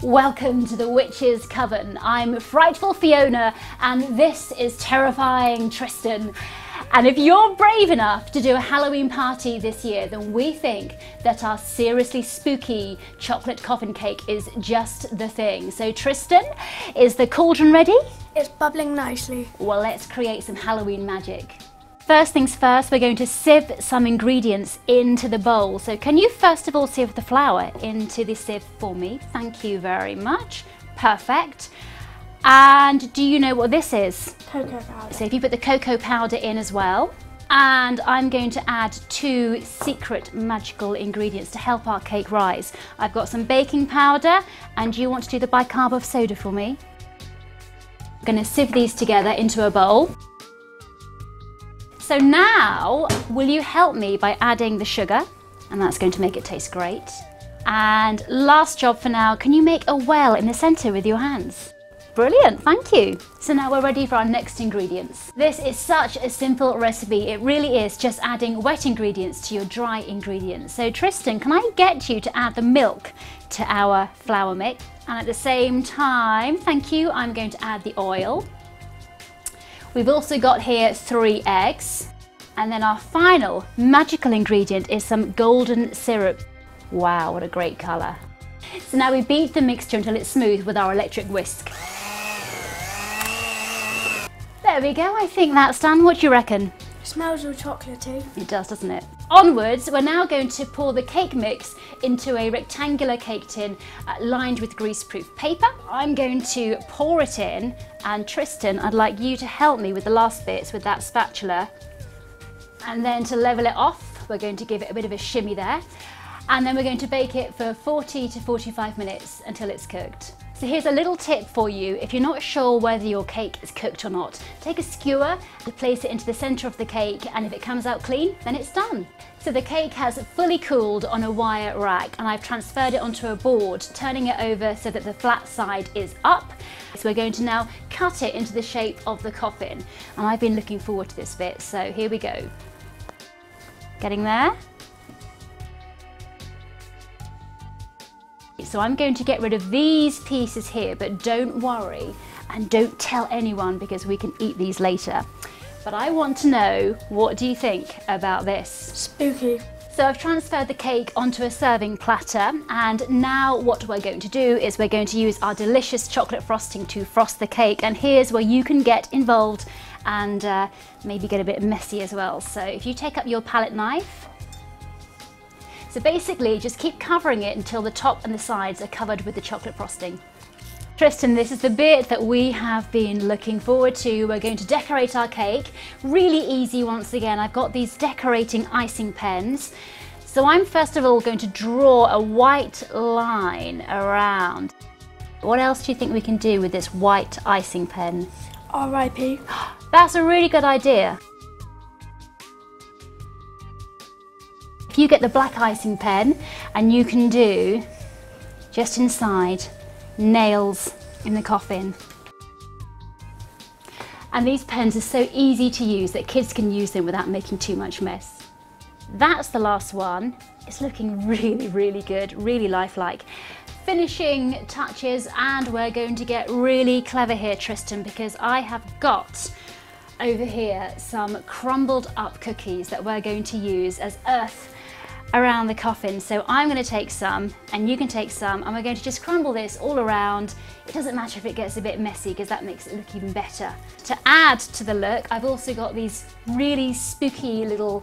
Welcome to the Witch's Coven. I'm Frightful Fiona and this is Terrifying Tristan. And if you're brave enough to do a Halloween party this year, then we think that our seriously spooky chocolate coffin cake is just the thing. So Tristan, is the cauldron ready? It's bubbling nicely. Well, let's create some Halloween magic. First things first, we're going to sieve some ingredients into the bowl. So can you first of all sieve the flour into the sieve for me? Thank you very much. Perfect. And do you know what this is? Cocoa powder. So if you put the cocoa powder in as well. And I'm going to add 2 secret magical ingredients to help our cake rise. I've got some baking powder, and do you want to do the bicarb of soda for me? I'm going to sieve these together into a bowl. So now, will you help me by adding the sugar? And that's going to make it taste great. And last job for now, can you make a well in the center with your hands? Brilliant, thank you. So now we're ready for our next ingredients. This is such a simple recipe. It really is just adding wet ingredients to your dry ingredients. So Tristan, can I get you to add the milk to our flour mix? And at the same time, thank you, I'm going to add the oil. We've also got here 3 eggs. And then our final magical ingredient is some golden syrup. Wow, what a great colour. So now we beat the mixture until it's smooth with our electric whisk. There we go, I think that's done. What do you reckon? It smells all chocolatey. It does, doesn't it? Onwards, we're now going to pour the cake mix into a rectangular cake tin lined with greaseproof paper. I'm going to pour it in, and Tristan, I'd like you to help me with the last bits with that spatula. And then to level it off, we're going to give it a bit of a shimmy there. And then we're going to bake it for 40 to 45 minutes until it's cooked. So here's a little tip for you. If you're not sure whether your cake is cooked or not, take a skewer and place it into the center of the cake, and if it comes out clean, then it's done. So the cake has fully cooled on a wire rack, and I've transferred it onto a board, turning it over so that the flat side is up. So we're going to now cut it into the shape of the coffin. And I've been looking forward to this bit, so here we go. Getting there? So I'm going to get rid of these pieces here, but don't worry and don't tell anyone because we can eat these later. But I want to know, what do you think about this? Spooky. So I've transferred the cake onto a serving platter, and now what we're going to do is we're going to use our delicious chocolate frosting to frost the cake, and here's where you can get involved and maybe get a bit messy as well. So if you take up your palette knife, so basically just keep covering it until the top and the sides are covered with the chocolate frosting. Tristan, this is the bit that we have been looking forward to. We're going to decorate our cake. Really easy once again. I've got these decorating icing pens. So I'm first of all going to draw a white line around. What else do you think we can do with this white icing pen? R.I.P. That's a really good idea. You get the black icing pen and you can do, just inside, nails in the coffin. And these pens are so easy to use that kids can use them without making too much mess. That's the last one. It's looking really, really good, really lifelike. Finishing touches, and we're going to get really clever here, Tristan, because I have got over here some crumbled up cookies that we're going to use as earth around the coffin. So I'm going to take some and you can take some, and we're going to just crumble this all around. It doesn't matter if it gets a bit messy because that makes it look even better. To add to the look, I've also got these really spooky little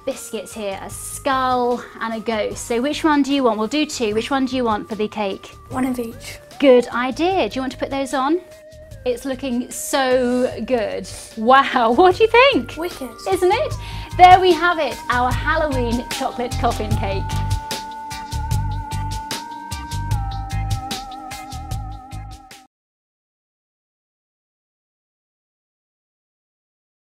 biscuits here, a skull and a ghost. So which one do you want? We'll do 2. Which one do you want for the cake? 1 of each. Good idea. Do you want to put those on? It's looking so good. Wow, what do you think? Wicked. Isn't it? There we have it, our Halloween chocolate coffin cake.